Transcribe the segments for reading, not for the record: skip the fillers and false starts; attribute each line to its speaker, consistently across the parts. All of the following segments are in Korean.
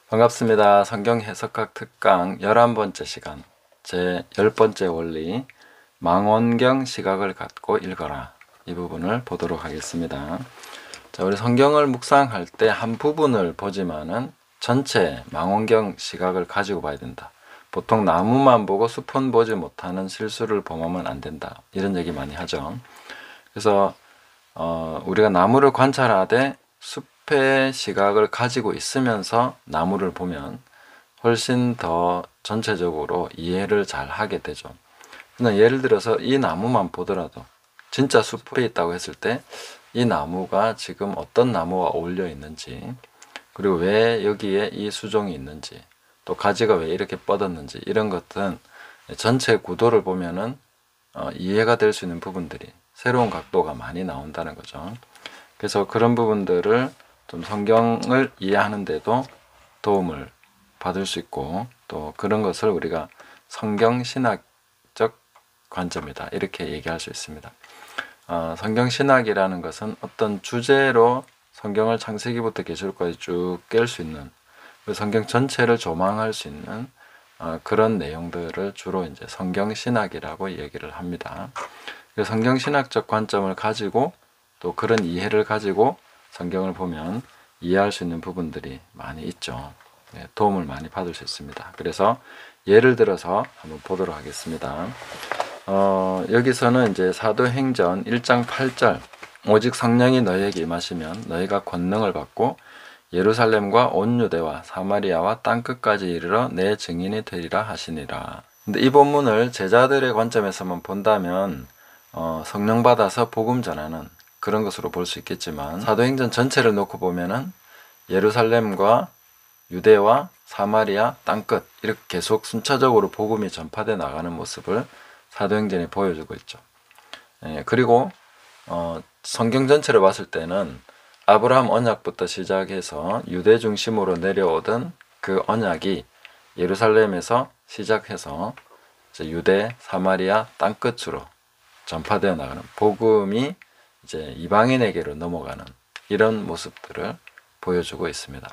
Speaker 1: 반갑습니다. 성경 해석학 특강 11번째 시간 제 10번째 원리 망원경 시각을 갖고 읽어라, 이 부분을 보도록 하겠습니다. 자, 우리 성경을 묵상할 때 한 부분을 보지만은 전체 망원경 시각을 가지고 봐야 된다. 보통 나무만 보고 숲은 보지 못하는 실수를 범하면 안 된다, 이런 얘기 많이 하죠. 그래서 우리가 나무를 관찰하되 숲의 시각을 가지고 있으면서 나무를 보면 훨씬 더 전체적으로 이해를 잘 하게 되죠. 그냥 예를 들어서 이 나무만 보더라도 진짜 숲에 있다고 했을 때 이 나무가 지금 어떤 나무와 어울려 있는지, 그리고 왜 여기에 이 수종이 있는지, 또 가지가 왜 이렇게 뻗었는지, 이런 것들은 전체 구도를 보면은 이해가 될 수 있는 부분들이, 새로운 각도가 많이 나온다는 거죠. 그래서 그런 부분들을 좀 성경을 이해하는 데도 도움을 받을 수 있고, 또 그런 것을 우리가 성경신학적 관점이다, 이렇게 얘기할 수 있습니다. 성경신학이라는 것은 어떤 주제로 성경을 창세기부터 계시록까지 쭉 깰 수 있는, 성경 전체를 조망할 수 있는 그런 내용들을 주로 이제 성경신학이라고 얘기를 합니다. 성경신학적 관점을 가지고 또 그런 이해를 가지고 성경을 보면 이해할 수 있는 부분들이 많이 있죠. 도움을 많이 받을 수 있습니다. 그래서 예를 들어서 한번 보도록 하겠습니다. 여기서는 이제 사도행전 1장 8절, 오직 성령이 너희에게 임하시면 너희가 권능을 받고 예루살렘과 온 유대와 사마리아와 땅끝까지 이르러 내 증인이 되리라 하시니라. 근데 이 본문을 제자들의 관점에서만 본다면 성령 받아서 복음 전하는 그런 것으로 볼 수 있겠지만, 사도행전 전체를 놓고 보면은 예루살렘과 유대와 사마리아 땅끝, 이렇게 계속 순차적으로 복음이 전파돼 나가는 모습을 사도행전이 보여주고 있죠. 그리고 성경 전체를 봤을 때는 아브라함 언약부터 시작해서 유대 중심으로 내려오던 그 언약이 예루살렘에서 시작해서 이제 유대, 사마리아 땅끝으로 전파되어 나가는, 복음이 이제 이방인에게로 넘어가는 이런 모습들을 보여주고 있습니다.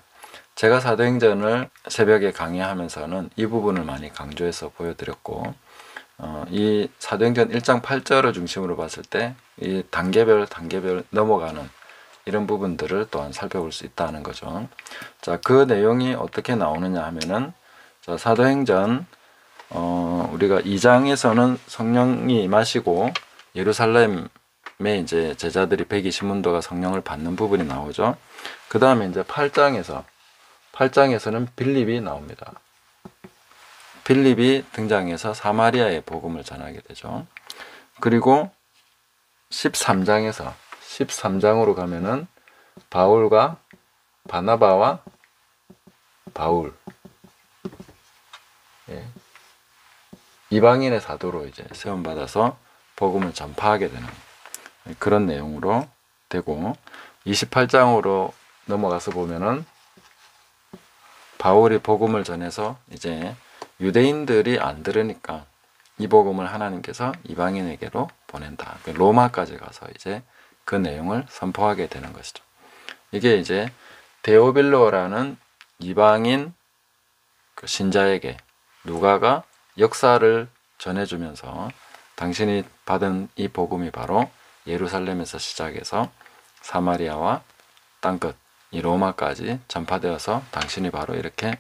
Speaker 1: 제가 사도행전을 새벽에 강의하면서는 이 부분을 많이 강조해서 보여드렸고, 이 사도행전 1장 8절을 중심으로 봤을 때 이 단계별 넘어가는 이런 부분들을 또한 살펴볼 수 있다는 거죠. 자, 그 내용이 어떻게 나오느냐 하면은, 자, 사도행전 우리가 2장에서는 성령이 임하시고 예루살렘에 이제 제자들이 120문도가 성령을 받는 부분이 나오죠. 그 다음에 이제 8장에서는 빌립이 나옵니다. 빌립이 등장해서 사마리아의 복음을 전하게 되죠. 그리고 13장으로 가면은 바울과 바나바와 바울, 이방인의 사도로 이제 세움받아서 복음을 전파하게 되는 그런 내용으로 되고, 28장으로 넘어가서 보면은 바울이 복음을 전해서 이제 유대인들이 안 들으니까 이 복음을 하나님께서 이방인에게로 보낸다. 로마까지 가서 이제 그 내용을 선포하게 되는 것이죠. 이게 이제 데오빌로라는 이방인 그 신자에게 누가가 역사를 전해주면서, 당신이 받은 이 복음이 바로 예루살렘에서 시작해서 사마리아와 땅끝, 이 로마까지 전파되어서 당신이 바로 이렇게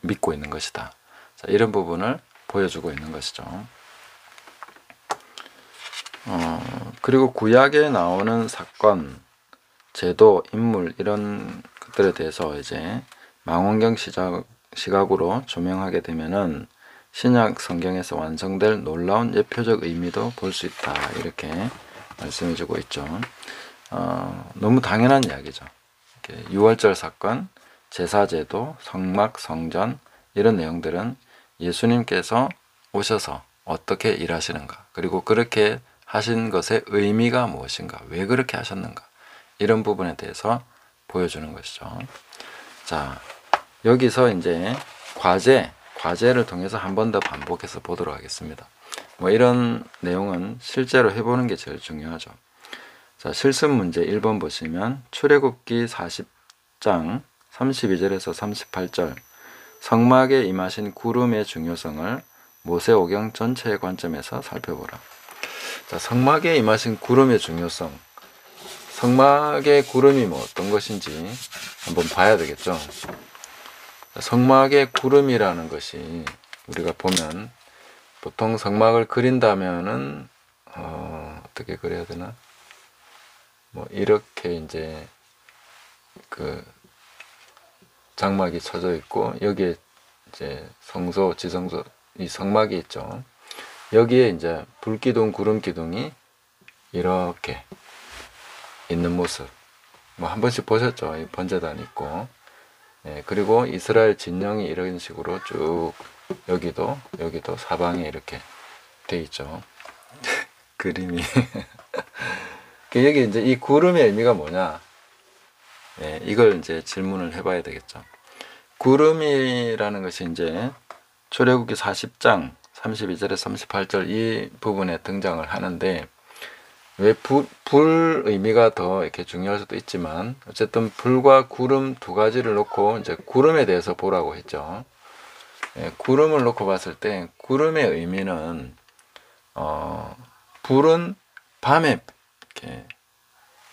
Speaker 1: 믿고 있는 것이다. 자, 이런 부분을 보여주고 있는 것이죠. 그리고 구약에 나오는 사건, 제도, 인물, 이런 것들에 대해서 이제 망원경 시각으로 조명하게 되면은 신약 성경에서 완성될 놀라운 예표적 의미도 볼 수 있다, 이렇게 말씀해주고 있죠. 너무 당연한 이야기죠. 유월절 사건, 제사제도, 성막, 성전, 이런 내용들은 예수님께서 오셔서 어떻게 일하시는가, 그리고 그렇게 하신 것의 의미가 무엇인가, 왜 그렇게 하셨는가, 이런 부분에 대해서 보여주는 것이죠. 자, 여기서 이제 과제를 통해서 한 번 더 반복해서 보도록 하겠습니다. 이런 내용은 실제로 해보는 게 제일 중요하죠. 자, 실습 문제 1번 보시면 출애굽기 40장 32절에서 38절 성막에 임하신 구름의 중요성을 모세오경 전체의 관점에서 살펴보라. 자, 성막에 임하신 구름의 중요성. 성막의 구름이 뭐 어떤 것인지 한번 봐야 되겠죠. 성막의 구름이라는 것이 우리가 보면 보통 성막을 그린다면은 어떻게 그려야 되나? 뭐 이렇게 이제 그 장막이 쳐져 있고 여기에 이제 성소, 지성소, 이 성막이 있죠. 여기에 이제 불기둥, 구름기둥이 이렇게 있는 모습. 뭐 한 번씩 보셨죠? 이 번제단 있고. 예, 그리고 이스라엘 진영이 이런 식으로 쭉 여기도 사방에 이렇게 돼 있죠. 그림이. 여기 이제 이 구름의 의미가 뭐냐? 예, 이걸 이제 질문을 해봐야 되겠죠. 구름이라는 것이 이제 출애굽기 40장 32절에서 38절 이 부분에 등장을 하는데 왜 불 의미가 더 이렇게 중요할 수도 있지만 어쨌든 불과 구름 두 가지를 놓고 이제 구름에 대해서 보라고 했죠. 예, 구름을 놓고 봤을 때 구름의 의미는 불은 밤에 이렇게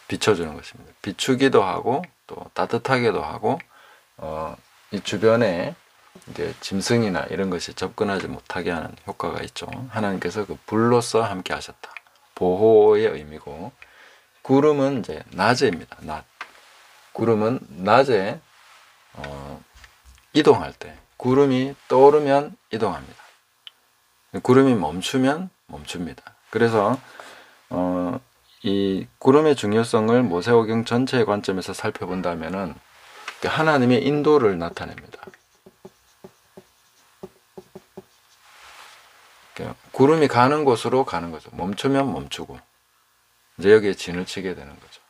Speaker 1: 비춰주는 것입니다. 비추기도 하고 또 따뜻하게도 하고 이 주변에 이제 짐승이나 이런 것이 접근하지 못하게 하는 효과가 있죠. 하나님께서 그 불로서 함께 하셨다. 보호의 의미고 구름은 이제 낮에입니다. 낮. 구름은 낮에 이동할 때 구름이 떠오르면 이동합니다. 구름이 멈추면 멈춥니다. 그래서 이 구름의 중요성을 모세오경 전체의 관점에서 살펴본다면은 하나님의 인도를 나타냅니다. 구름이 가는 곳으로 가는 거죠. 멈추면 멈추고 이제 여기에 진을 치게 되는 거죠.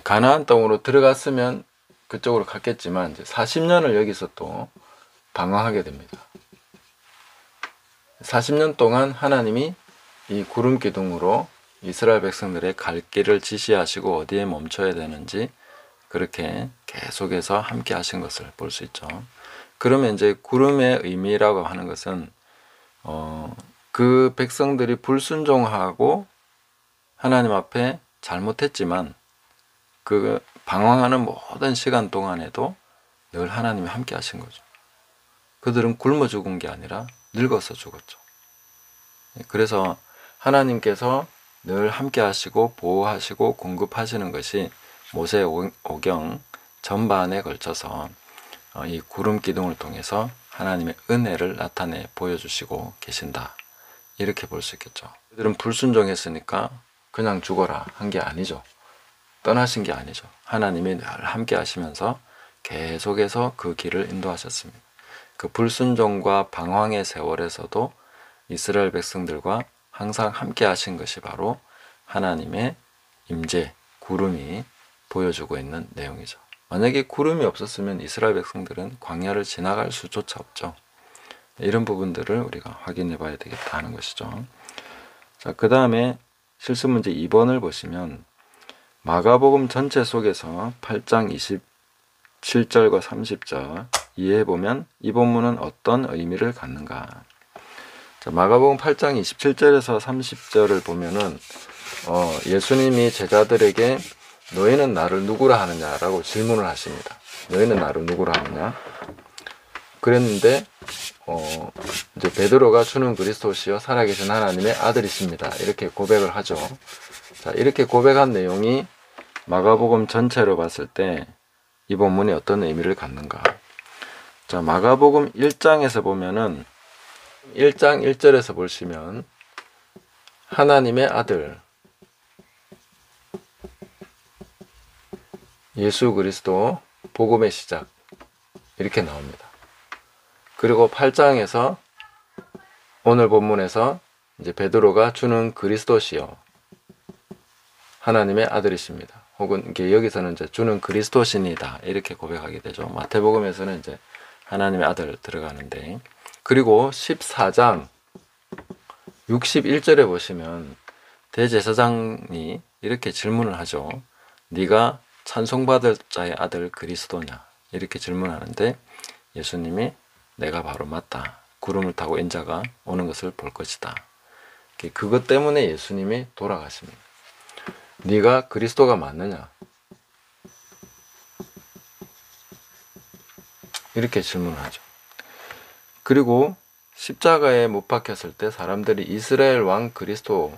Speaker 1: 가나안 땅으로 들어갔으면 그쪽으로 갔겠지만 이제 40년을 여기서 또 방황하게 됩니다. 40년 동안 하나님이 이 구름 기둥으로 이스라엘 백성들의 갈 길을 지시하시고 어디에 멈춰야 되는지 그렇게 계속해서 함께 하신 것을 볼 수 있죠. 그러면 이제 구름의 의미라고 하는 것은 그 백성들이 불순종하고 하나님 앞에 잘못했지만 그 방황하는 모든 시간 동안에도 늘 하나님이 함께 하신 거죠. 그들은 굶어 죽은 게 아니라 늙어서 죽었죠. 그래서 하나님께서 늘 함께 하시고 보호하시고 공급하시는 것이 모세오경 전반에 걸쳐서 이 구름 기둥을 통해서 하나님의 은혜를 나타내 보여주시고 계신다. 이렇게 볼 수 있겠죠. 그들은 불순종했으니까 그냥 죽어라 한 게 아니죠. 떠나신 게 아니죠. 하나님이 늘 함께 하시면서 계속해서 그 길을 인도하셨습니다. 그 불순종과 방황의 세월에서도 이스라엘 백성들과 항상 함께 하신 것이 바로 하나님의 임재, 구름이 보여주고 있는 내용이죠. 만약에 구름이 없었으면 이스라엘 백성들은 광야를 지나갈 수조차 없죠. 이런 부분들을 우리가 확인해 봐야 되겠다 하는 것이죠. 자, 그 다음에 실수 문제 2번을 보시면 마가복음 전체 속에서 8장 27절과 30절 이해해 보면 이 본문은 어떤 의미를 갖는가. 자, 마가복음 8장 27절에서 30절을 보면은 예수님이 제자들에게 너희는 나를 누구라 하느냐라고 질문을 하십니다. 너희는 나를 누구라 하느냐? 그랬는데 이제 베드로가 주는 그리스도시요 살아계신 하나님의 아들이십니다. 이렇게 고백을 하죠. 자, 이렇게 고백한 내용이 마가복음 전체로 봤을 때 이 본문이 어떤 의미를 갖는가? 자, 마가복음 1장에서 보면은 1장 1절에서 보시면 하나님의 아들 예수 그리스도 복음의 시작 이렇게 나옵니다. 그리고 8장에서 오늘 본문에서 이제 베드로가 주는 그리스도시요 하나님의 아들이십니다. 혹은 이게 여기서는 이제 주는 그리스도신이다 이렇게 고백하게 되죠. 마태복음에서는 이제 하나님의 아들 들어가는데 그리고 14장 61절에 보시면 대제사장이 이렇게 질문을 하죠. 네가 찬송받을 자의 아들 그리스도냐? 이렇게 질문하는데 예수님이 내가 바로 맞다. 구름을 타고 인자가 오는 것을 볼 것이다. 그것 때문에 예수님이 돌아가십니다. 네가 그리스도가 맞느냐? 이렇게 질문하죠. 그리고 십자가에 못 박혔을 때 사람들이 이스라엘 왕 그리스도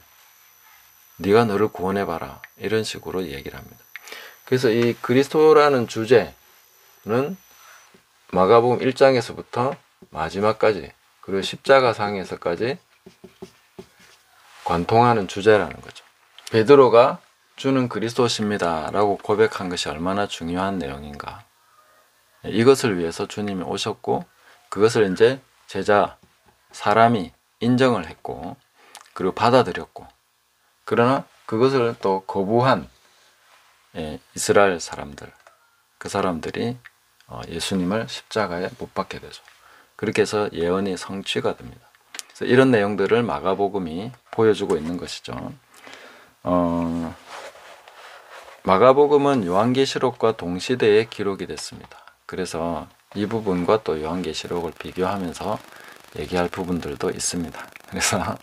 Speaker 1: 네가 너를 구원해봐라 이런 식으로 얘기를 합니다. 그래서 이 그리스도라는 주제는 마가복음 1장에서부터 마지막까지 그리고 십자가상에서까지 관통하는 주제라는 거죠. 베드로가 주는 그리스도십니다 라고 고백한 것이 얼마나 중요한 내용인가. 이것을 위해서 주님이 오셨고 그것을 이제 제자 사람이 인정을 했고 그리고 받아들였고 그러나 그것을 또 거부한 이스라엘 사람들 그 사람들이 예수님을 십자가에 못 박게 되죠. 그렇게 해서 예언이 성취가 됩니다. 그래서 이런 내용들을 마가복음이 보여주고 있는 것이죠. 마가복음은 요한계시록과 동시대에 기록이 됐습니다. 그래서 이 부분과 또 요한계시록을 비교하면서 얘기할 부분들도 있습니다. 그래서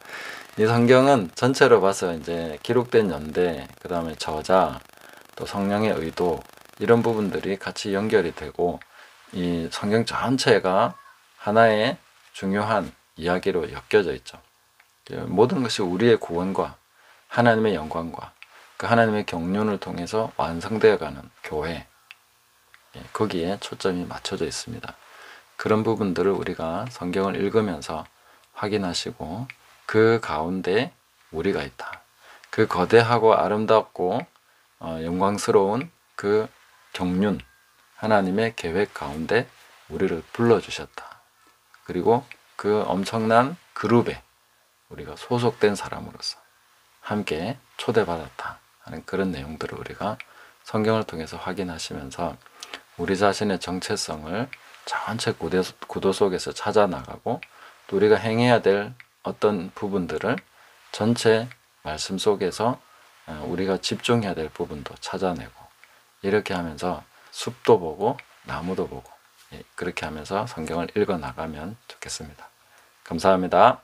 Speaker 1: 이 성경은 전체로 봐서 이제 기록된 연대, 그 다음에 저자, 또 성령의 의도 이런 부분들이 같이 연결이 되고 이 성경 전체가 하나의 중요한 이야기로 엮여져 있죠. 모든 것이 우리의 구원과 하나님의 영광과 그 하나님의 경륜을 통해서 완성되어가는 교회, 거기에 초점이 맞춰져 있습니다. 그런 부분들을 우리가 성경을 읽으면서 확인하시고 그 가운데 우리가 있다. 그 거대하고 아름답고 영광스러운 그 경륜, 하나님의 계획 가운데 우리를 불러주셨다. 그리고 그 엄청난 그룹에 우리가 소속된 사람으로서 함께 초대받았다 하는 그런 내용들을 우리가 성경을 통해서 확인하시면서 우리 자신의 정체성을 전체 구도 속에서 찾아나가고 또 우리가 행해야 될 어떤 부분들을 전체 말씀 속에서 우리가 집중해야 될 부분도 찾아내고 이렇게 하면서 숲도 보고 나무도 보고 그렇게 하면서 성경을 읽어 나가면 좋겠습니다. 감사합니다.